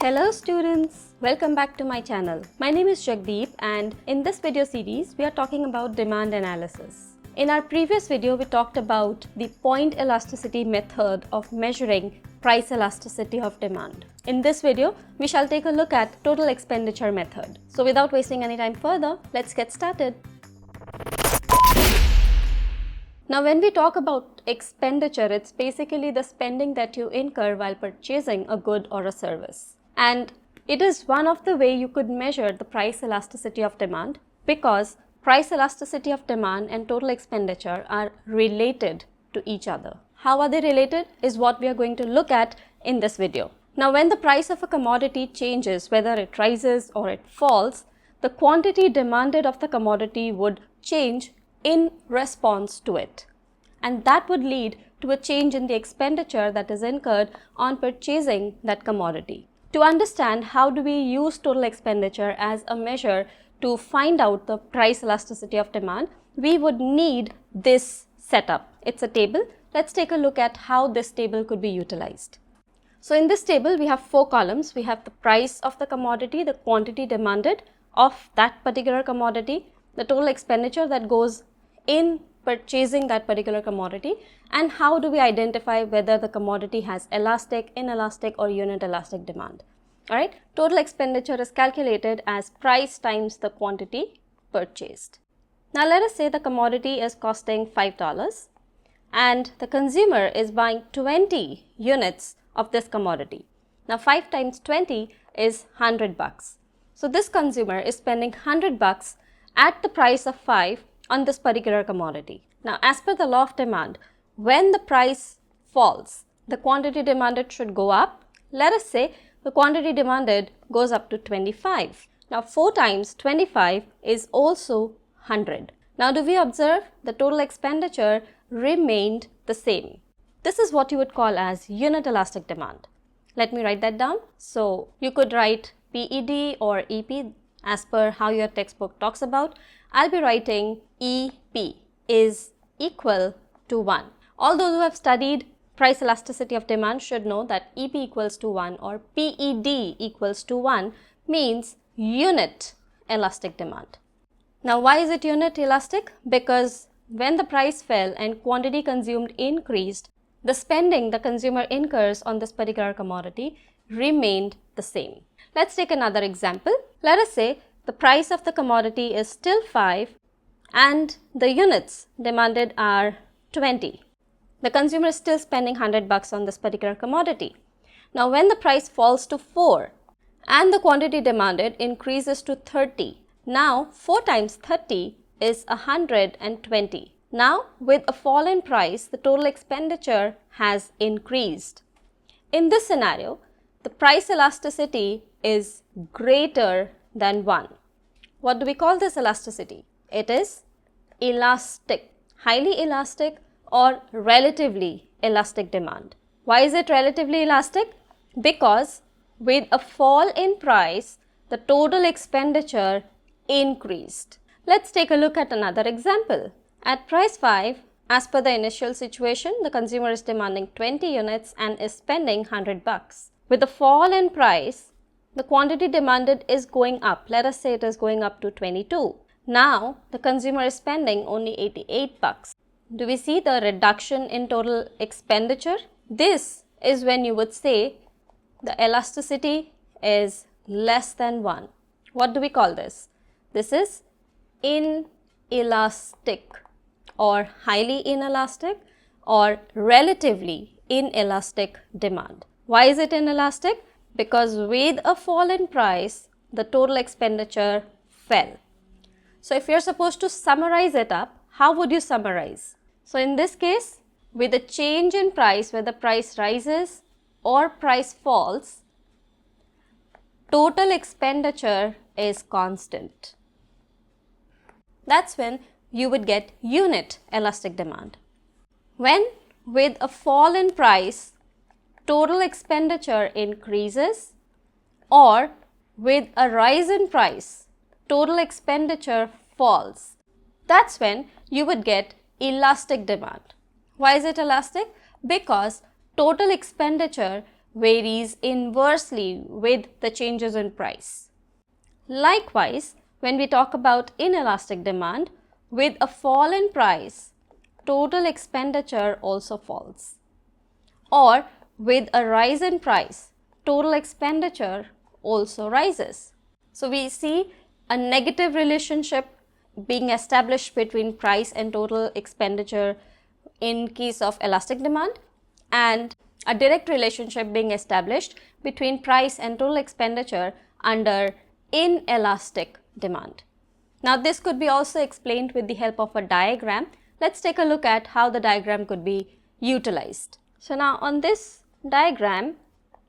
Hello students, welcome back to my channel. My name is Jagdeep and in this video series we are talking about demand analysis. In our previous video we talked about the point elasticity method of measuring price elasticity of demand. In this video we shall take a look at total expenditure method. So without wasting any time further, let's get started. Now when we talk about expenditure, it's basically the spending that you incur while purchasing a good or a service. And it is one of the way you could measure the price elasticity of demand, because price elasticity of demand and total expenditure are related to each other. How are they related is what we are going to look at in this video. Now when the price of a commodity changes, whether it rises or it falls, the quantity demanded of the commodity would change in response to it. And that would lead to a change in the expenditure that is incurred on purchasing that commodity. To understand how do we use total expenditure as a measure to find out the price elasticity of demand, we would need this setup. It's a table. Let's take a look at how this table could be utilized. So in this table we have four columns. We have the price of the commodity, the quantity demanded of that particular commodity, the total expenditure that goes in purchasing that particular commodity, and how do we identify whether the commodity has elastic, inelastic or unit elastic demand. Alright, total expenditure is calculated as price times the quantity purchased. Now let us say the commodity is costing $5 and the consumer is buying 20 units of this commodity. Now 5 times 20 is 100 bucks. So this consumer is spending 100 bucks at the price of 5 on this particular commodity. Now as per the law of demand, when the price falls, the quantity demanded should go up. Let us say the quantity demanded goes up to 25. Now 4 times 25 is also 100. Now do we observe the total expenditure remained the same? This is what you would call as unit elastic demand. Let me write that down. So you could write PED or EP as per how your textbook talks about. I'll be writing EP is equal to 1. All those who have studied price elasticity of demand should know that EP equals to 1 or PED equals to 1 means unit elastic demand. Now why is it unit elastic? Because when the price fell and quantity consumed increased, the spending the consumer incurs on this particular commodity remained the same. Let's take another example. Let us say the price of the commodity is still 5 and the units demanded are 20. The consumer is still spending 100 bucks on this particular commodity. Now when the price falls to 4 and the quantity demanded increases to 30, now 4 times 30 is 120. Now with a fall in price, the total expenditure has increased. In this scenario, the price elasticity is greater than 1. What do we call this elasticity? It is elastic, highly elastic or relatively elastic demand. Why is it relatively elastic? Because with a fall in price, the total expenditure increased. Let's take a look at another example. At price 5, as per the initial situation, the consumer is demanding 20 units and is spending 100 bucks. With a fall in price, the quantity demanded is going up. Let us say it is going up to 22. Now the consumer is spending only 88 bucks. Do we see the reduction in total expenditure? This is when you would say the elasticity is less than 1. What do we call this? This is inelastic or highly inelastic or relatively inelastic demand. Why is it inelastic? Because with a fall in price, the total expenditure fell. So if you're supposed to summarize it up, how would you summarize? So in this case, with a change in price, whether price rises or price falls, total expenditure is constant. That's when you would get unit elastic demand. When with a fall in price, total expenditure increases, or with a rise in price, total expenditure falls, that's when you would get elastic demand. Why is it elastic? Because total expenditure varies inversely with the changes in price. Likewise, when we talk about inelastic demand, with a fall in price, total expenditure also falls. Or with a rise in price, total expenditure also rises. So we see a negative relationship being established between price and total expenditure in case of elastic demand, and a direct relationship being established between price and total expenditure under inelastic demand. Now this could be also explained with the help of a diagram. Let's take a look at how the diagram could be utilized. So now on this diagram,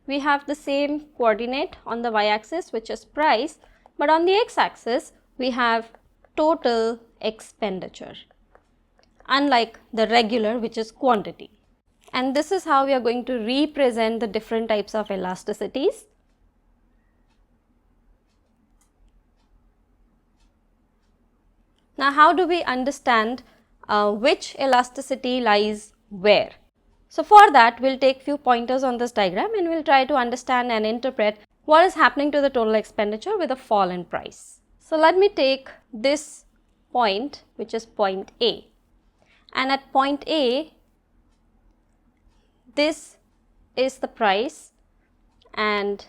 we have the same coordinate on the y-axis, which is price, but on the x-axis we have total expenditure, unlike the regular, which is quantity. And this is how we are going to represent the different types of elasticities. Now how do we understand which elasticity lies where? So for that, we'll take few pointers on this diagram and we'll try to understand and interpret what is happening to the total expenditure with a fall in price. So let me take this point, which is point A. And at point A, this is the price and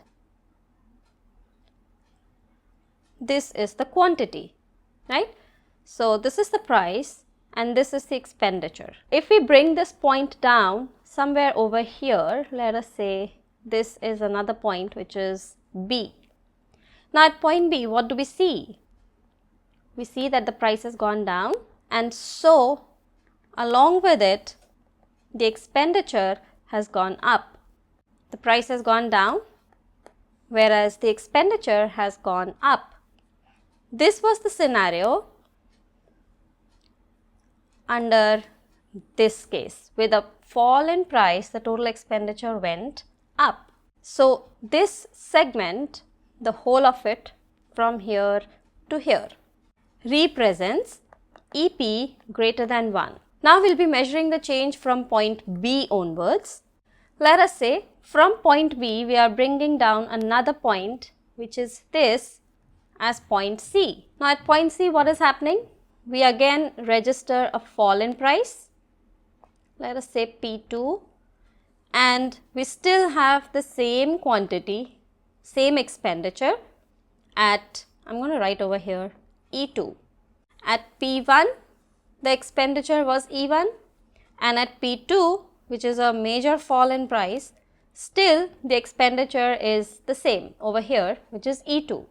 this is the quantity, right? So this is the price and this is the expenditure. If we bring this point down somewhere over here, let us say this is another point, which is B. Now at point B, what do we see? We see that the price has gone down, and so along with it, the expenditure has gone up. The price has gone down, whereas the expenditure has gone up. This was the scenario under this case. With a fall in price, the total expenditure went up. So this segment, the whole of it from here to here, represents EP greater than 1. Now we'll be measuring the change from point B onwards. Let us say from point B we are bringing down another point, which is this, as point C. Now at point C, what is happening? We again register a fall in price, let us say P2, and we still have the same quantity, same expenditure at, I'm going to write over here, E2. At P1, the expenditure was E1, and at P2, which is a major fall in price, still the expenditure is the same over here, which is E2,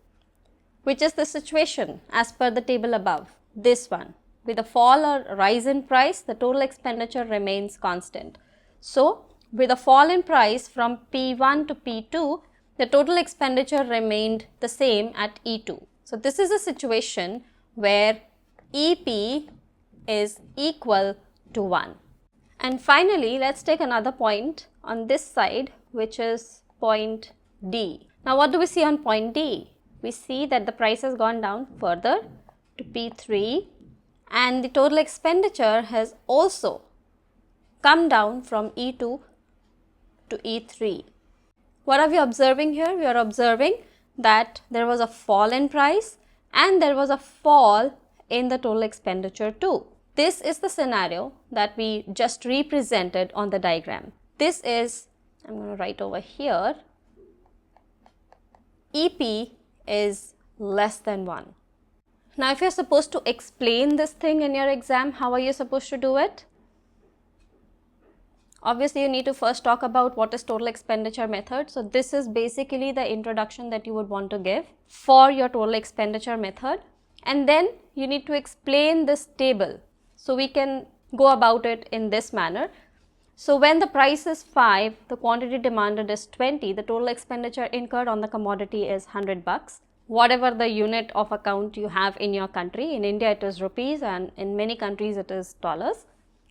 which is the situation as per the table above. This one, with a fall or rise in price, the total expenditure remains constant. So with a fall in price from P1 to P2, the total expenditure remained the same at E2. So this is a situation where EP is equal to 1. And finally, let's take another point on this side, which is point D. Now what do we see on point D? We see that the price has gone down further to P3, and the total expenditure has also come down from E2 to E3. What are we observing here? We are observing that there was a fall in price and there was a fall in the total expenditure too. This is the scenario that we just represented on the diagram. This is, I'm going to write over here, EP is less than 1. Now if you're supposed to explain this thing in your exam, how are you supposed to do it? Obviously you need to first talk about what is total expenditure method. So this is basically the introduction that you would want to give for your total expenditure method, and then you need to explain this table. So we can go about it in this manner. So when the price is 5, the quantity demanded is 20, the total expenditure incurred on the commodity is 100 bucks. Whatever the unit of account you have in your country. In India it is rupees and in many countries it is dollars.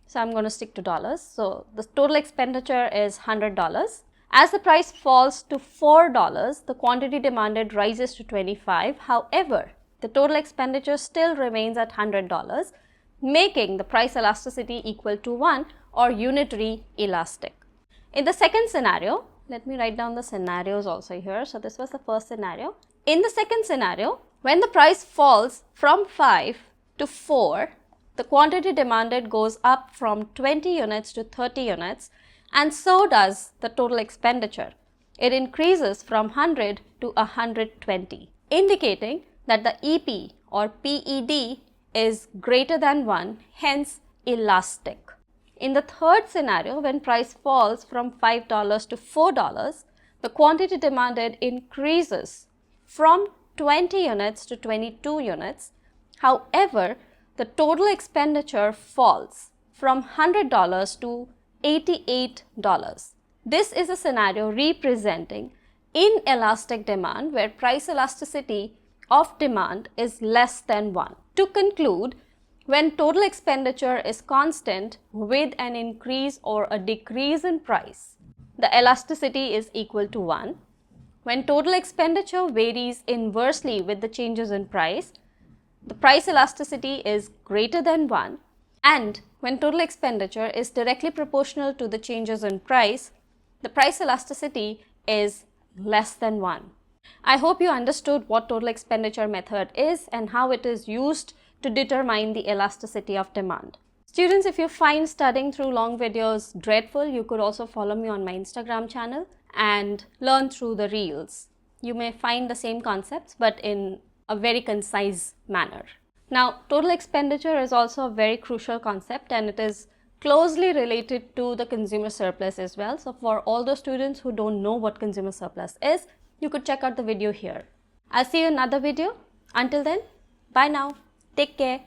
So I'm going to stick to dollars. So the total expenditure is $100. As the price falls to $4, the quantity demanded rises to 25. However, the total expenditure still remains at $100, making the price elasticity equal to 1 or unitary elastic. In the second scenario, Let me write down the scenarios also here. So this was the first scenario. In the second scenario, when the price falls from 5 to 4, the quantity demanded goes up from 20 units to 30 units, and so does the total expenditure. It increases from 100 to 120, indicating that the EP or PED is greater than 1, hence elastic. In the third scenario, when price falls from $5 to $4, the quantity demanded increases from 20 units to 22 units. However, the total expenditure falls from $100 to $88. This is a scenario representing inelastic demand where price elasticity of demand is less than 1. To conclude, when total expenditure is constant with an increase or a decrease in price, the elasticity is equal to 1. When total expenditure varies inversely with the changes in price, the price elasticity is greater than 1. And when total expenditure is directly proportional to the changes in price, the price elasticity is less than 1. I hope you understood what total expenditure method is and how it is used to determine the elasticity of demand. Students, if you find studying through long videos dreadful, you could also follow me on my Instagram channel and learn through the reels. You may find the same concepts but in a very concise manner. Now, total expenditure is also a very crucial concept and it is closely related to the consumer surplus as well. So for all those students who don't know what consumer surplus is, you could check out the video here. I'll see you in another video. Until then, bye now. Take care.